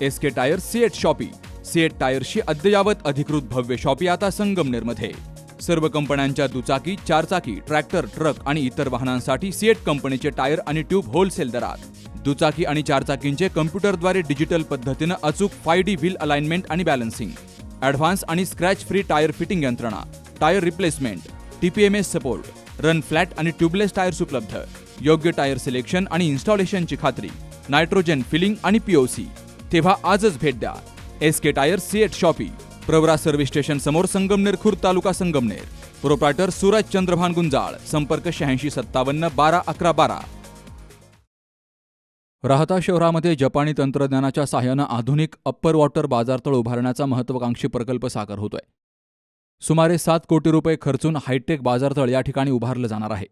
SK tyre CEAT shoppe. CEAT टायर्सची अद्ययावत अधिकृत भव्य शॉपी आता संगमनेरमध्ये. सर्व कंपन्यांच्या दुचाकी, चारचाकी, ट्रॅक्टर, ट्रक आणि इतर वाहनांसाठी सिएट कंपनीचे टायर आणि ट्यूब होलसेल दरात. दुचाकी आणि चारचाकींचे कम्प्युटरद्वारे डिजिटल पद्धतीनं अचूक 5D व्हील अलाइनमेंट आणि बॅलन्सिंग, ॲडव्हान्स आणि स्क्रॅच फ्री टायर फिटिंग यंत्रणा, tyre replacement, TPMS support, run flat आणि ट्यूबलेस टायर्स उपलब्ध. योग्य टायर सिलेक्शन आणि इन्स्टॉलेशनची खात्री, नायट्रोजन फिलिंग आणि POC. तेव्हा आजच भेट द्या. SK tyre CEAT shoppe, Pravara service station समोर, संगमनेर खुर्द, तालुका संगमनेर. प्रोप्रायटर सूरज चंद्रभान गुंजाळ. संपर्क 8657 12 11 12. राहता शहरामध्ये जपानी तंत्रज्ञानाच्या सहाय्यानं आधुनिक अप्पर वॉटर बाजारतळ उभारण्याचा महत्त्वाकांक्षी प्रकल्प साकार होतोय. सुमारे 7 कोटी रुपये खर्चून हायटेक बाजारतळ या ठिकाणी उभारलं जाणार आहे.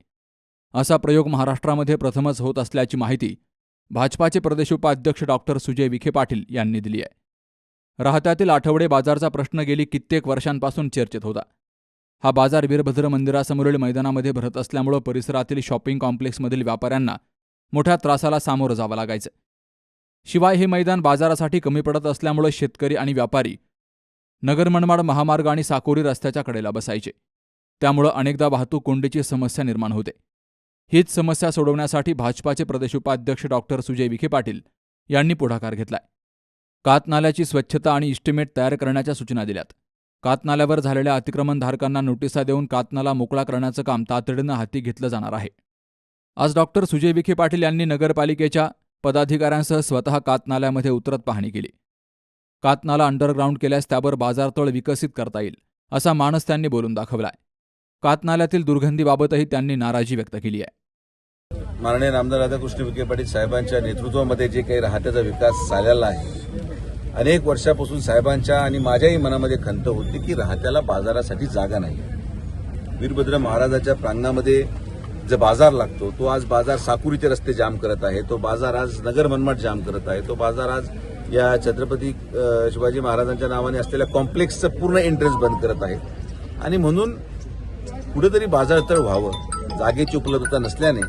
असा प्रयोग महाराष्ट्रामध्ये प्रथमच होत असल्याची माहिती भाजपाचे प्रदेश उपाध्यक्ष डॉक्टर सुजय विखे पाटील यांनी दिली आहे. राहत्यातील आठवडे बाजारचा प्रश्न गेली कित्येक वर्षांपासून चर्चेत होता. हा बाजार वीरभद्र मंदिरासमोरील मैदानामध्ये भरत असल्यामुळे परिसरातील शॉपिंग कॉम्प्लेक्समधील व्यापाऱ्यांना मोठ्या त्रासाला सामोरं जावं लागायचं. शिवाय हे मैदान बाजारासाठी कमी पडत असल्यामुळे शेतकरी आणि व्यापारी नगर मनमाड महामार्ग आणि साकोरी रस्त्याच्या कडेला बसायचे. त्यामुळं अनेकदा वाहतूक कोंडीची समस्या निर्माण होते. हीच समस्या सोडवण्यासाठी भाजपाचे प्रदेश उपाध्यक्ष डॉक्टर सुजय विखे पाटील यांनी पुढाकार घेतलाय. कातनाल्याची स्वच्छता आणि इस्टिमेट तयार करण्याच्या सूचना दिल्यात. कातनाल्यावर झालेल्या अतिक्रमणधारकांना नोटिसा देऊन कातनाला मोकळा करण्याचं काम तातडीनं हाती घेतलं जाणार आहे. आज डॉक्टर सुजय विखे पाटील यांनी नगरपालिकेच्या पदाधिकाऱ्यांसह स्वतः कातनाल्यामध्ये उतरत पाहणी केली. कातनाला अंडरग्राऊंड केल्यास त्यावर बाजारतळ विकसित करता येईल असा मानस त्यांनी बोलून दाखवलाय. कातनाल्यातील दुर्गंधीबाबतही त्यांनी नाराजी व्यक्त केली आहे. माननीय नामदार राधाकृष्ण विखे पाटील साहेबांच्या नेतृत्वामध्ये जे काही राहत्याचा विकास झालेला आहे, अनेक वर्षापासून साहेबांच्या आणि माझ्याही मनामध्ये खंत होती की राहत्याला बाजारासाठी जागा नाही. वीरभद्र महाराजाच्या प्रांगणामध्ये जो बाजार लागतो तो आज बाजार साकुरीचे रस्ते जाम करत आहे. तो बाजार आज नगर मनमाड जाम करत आहे. तो बाजार आज या छत्रपती शिवाजी महाराजांच्या नावाने असलेल्या कॉम्प्लेक्सचं पूर्ण एंट्रन्स बंद करत आहे. आणि म्हणून कुठेतरी बाजारतळ व्हावं, जागेची उपलब्धता नसल्याने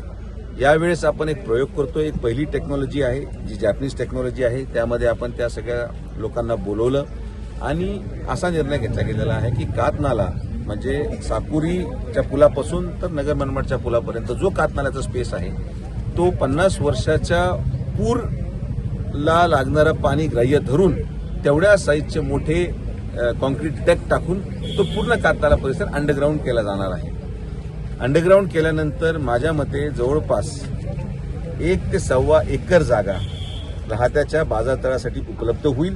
यावेळेस आपण एक प्रयोग करतोय. एक पहिली टेक्नॉलॉजी आहे जी जॅपनीज टेक्नॉलॉजी आहे. त्यामध्ये आपण त्या सगळ्या लोकांना बोलवलं आणि असा निर्णय घेतला गेलेला आहे की कातनाला म्हणजे साकुरीच्या पुलापासून तर नगर मनमाडच्या पुलापर्यंत जो कातनाल्याचा स्पेस आहे तो 50 वर्षाच्या पूरला लागणारं पाणी ग्राह्य धरून तेवढ्या साईजचे मोठे कॉन्क्रीट डॅक टाकून तो पूर्ण कातनाला परिसर अंडरग्राऊंड केला जाणार आहे. अंडरग्राऊंड केल्यानंतर माझ्या मते जवळपास 1 ते 1.25 एकर जागा राहत्याच्या बाजारतळासाठी उपलब्ध होईल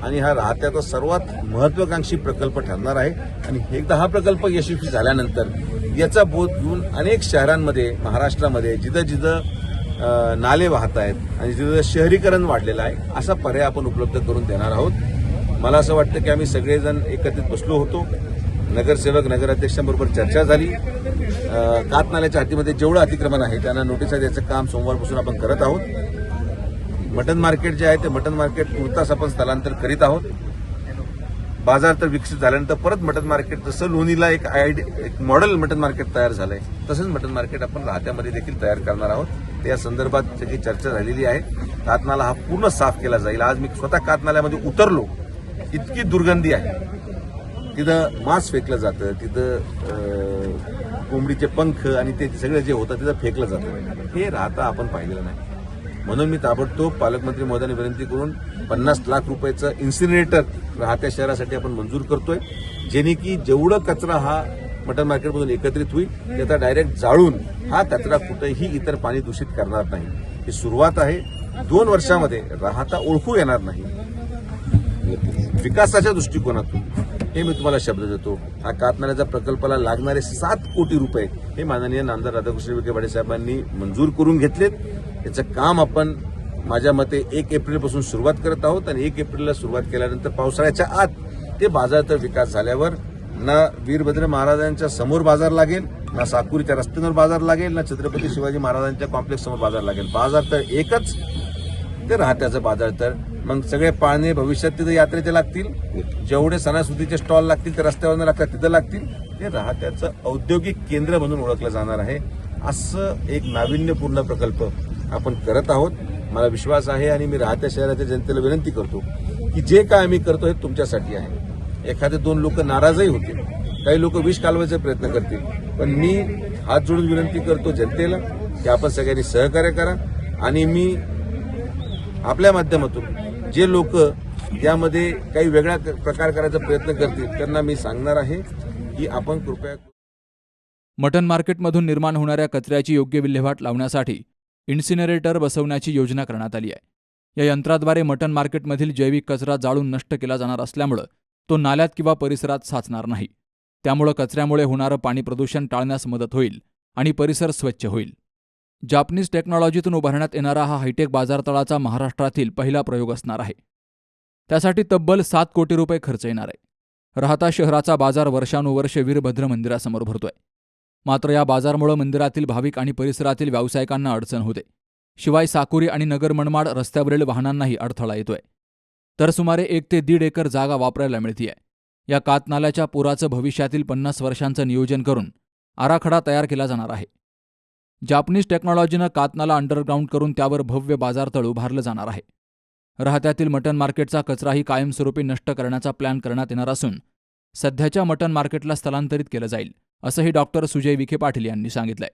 आणि हा राहत्याचा सर्वात महत्वाकांक्षी प्रकल्प ठरणार आहे. आणि एकदा हा प्रकल्प यशस्वी झाल्यानंतर याचा बोध घेऊन अनेक शहरांमध्ये महाराष्ट्रामध्ये जिथं जिथं नाले वाहत आहेत आणि जिथं शहरीकरण वाढलेलं आहे असा पर्याय आपण उपलब्ध करून देणार आहोत. मला असं वाटतं की आम्ही सगळेजण एकत्रित बसलो होतो. नगरसेवक नगराध्यक्षांबरोबर चर्चा झाली. कातनाल्याच्या हद्दीमध्ये जेवढं अतिक्रमण आहे त्यांना नोटिसा द्यायचं काम सोमवारपासून आपण करत आहोत. मटन मार्केट जे आहे ते मटन मार्केट तुर्तास आपण स्थलांतर करीत आहोत. बाजार तर विकसित झाल्यानंतर परत मटन मार्केट जसं लोणीला एक मॉडेल मटन मार्केट तयार झालंय तसंच मटन मार्केट आपण राहत्यामध्ये देखील तयार करणार आहोत. त्या संदर्भात सगळी चर्चा झालेली आहे. कातनाला हा पूर्ण साफ केला जाईल. आज मी स्वतः कातनाल्यामध्ये उतरलो. इतकी दुर्गंधी आहे. तिथं मांस फेकलं जातं, तिथं कोंबडीचे पंख आणि ते सगळं जे होतं तिथं फेकलं जातं. हे राहता आपण पाहिलेलं नाही. म्हणून मी ताबडतोब पालकमंत्री महोदयांनी विनंती करून 50 लाख रुपयाचं इन्सिनरेटर राहत्या शहरासाठी आपण मंजूर करतोय. जेणे की जेवढं कचरा हा मटन मार्केटमधून एकत्रित होईल त्याचा डायरेक्ट जाळून हा कचरा कुठेही इतर पाणी दूषित करणार नाही. ही सुरुवात आहे. 2 वर्षामध्ये राहता ओळखू येणार नाही. विकासाच्या दृष्टिकोनातून हे मी तुम्हाला शब्द देतो. हा कातनाल्याच्या प्रकल्पाला लागणारे 7 कोटी रुपये हे माननीय नामदार राधाकृष्ण विखे पाटील साहेबांनी मंजूर करून घेतलेत. याचं काम आपण माझ्या मते 1 एप्रिलपासून सुरुवात करत आहोत आणि 1 एप्रिलला सुरुवात केल्यानंतर पावसाळ्याच्या आत ते बाजारतळ विकास झाल्यावर ना वीरभद्र महाराजांच्या समोर बाजार लागेल, ना साकुरीच्या रस्त्यावर बाजार लागेल, ना छत्रपती शिवाजी महाराजांच्या कॉम्प्लेक्स समोर बाजार लागेल. बाजारतळ एकच, ते राहत्याचं बाजारतळ. मग सगळे पाळणे भविष्यात तिथं यात्रेचे लागतील. जेवढे सणासुदीचे स्टॉल लागतील ते रस्त्यावर लागतात तिथं लागतील. ते राहत्याचं औद्योगिक केंद्र म्हणून ओळखलं जाणार आहे. असं एक नाविन्यपूर्ण प्रकल्प आपण करत आहोत. मला विश्वास आहे आणि मी राहत्या शहराच्या जनतेला विनंती करतो की जे काय आम्ही करतो हे तुमच्यासाठी आहे. एखादे 2 लोक नाराजही होतील, काही लोक विष कालवायचा प्रयत्न करतील, पण मी हात जोडून विनंती करतो जनतेला की आपण सगळ्यांनी सहकार्य करा. आणि मी आपल्या माध्यमातून जे लोक यामध्ये काही वेगळा प्रकार करायचा प्रयत्न करतील त्यांना मी सांगणार आहे की आपण कृपया मटन मार्केटमधून निर्माण होणाऱ्या कचऱ्याची योग्य विल्हेवाट लावण्यासाठी इन्सिनरेटर बसवण्याची योजना करण्यात आली आहे. या यंत्राद्वारे मटन मार्केटमधील जैविक कचरा जाळून नष्ट केला जाणार असल्यामुळे तो नाल्यात किंवा परिसरात साचणार नाही. त्यामुळे कचऱ्यामुळे होणारं पाणी प्रदूषण टाळण्यास मदत होईल आणि परिसर स्वच्छ होईल. जापनीज टेक्नॉलॉजीतून उभारण्यात येणारा हा हायटेक बाजारतळाचा महाराष्ट्रातील पहिला प्रयोग असणार आहे. त्यासाठी तब्बल 7 कोटी रुपये खर्च येणार आहे. राहता शहराचा बाजार वर्षानुवर्ष वीरभद्र मंदिरासमोर भरतोय. मात्र या बाजारमुळे मंदिरातील भाविक आणि परिसरातील व्यावसायिकांना अडचण होते. शिवाय साकुरी आणि नगर मनमाड रस्त्यावरील वाहनांनाही अडथळा येतोय. तर सुमारे 1 ते 1.5 एकर जागा वापरायला मिळतीये. या कातनाल्याच्या पुराचं भविष्यातील 50 वर्षांचं नियोजन करून आराखडा तयार केला जाणार आहे. जापनीज टेक्नॉलॉजीनं कातनाला अंडरग्राऊंड करून त्यावर भव्य बाजारतळ उभारलं जाणार आहे. राहत्यातील मटन मार्केटचा कचराही कायमस्वरूपी नष्ट करण्याचा प्लॅन करण्यात येणार असून सध्याच्या मटन मार्केटला स्थलांतरित केलं जाईल, असंही डॉक्टर सुजय विखे पाटील यांनी सांगितलंय.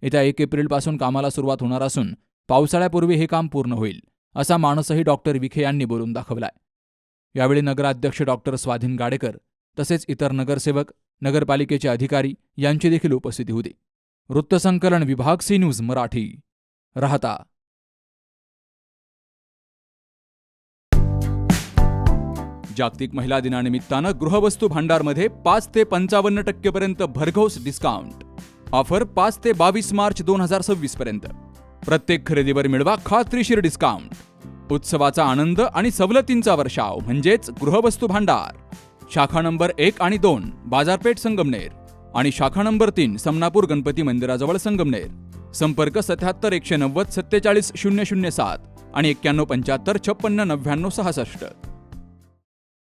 येत्या 1 एप्रिलपासून कामाला सुरुवात होणार असून पावसाळ्यापूर्वी हे काम पूर्ण होईल, असा मानसही डॉक्टर विखे यांनी बोलून दाखवलाय. यावेळी नगराध्यक्ष डॉक्टर स्वाधीन गाडेकर तसेच इतर नगरसेवक, नगरपालिकेचे अधिकारी यांची देखील उपस्थिती होती. वृत्तसंकलन विभाग सी न्यूज मराठी, राहता. जागतिक महिला दिनानिमित्तानं गृहवस्तू भांडारमध्ये 5 ते 55% पर्यंत भरघोस डिस्काउंट. ऑफर 5 ते 22 मार्च 2026 पर्यंत. प्रत्येक खरेदीवर मिळवा खात्रीशीर डिस्काउंट. उत्सवाचा आनंद आणि सवलतींचा वर्षाव म्हणजेच गृहवस्तू भांडार. शाखा नंबर 1 आणि 2 बाजारपेठ संगमनेर आणि शाखा नंबर 3 समनापूर गणपती मंदिराजवळ संगमनेर. संपर्क 77 190 47 007 आणि 91 75 56 99 66.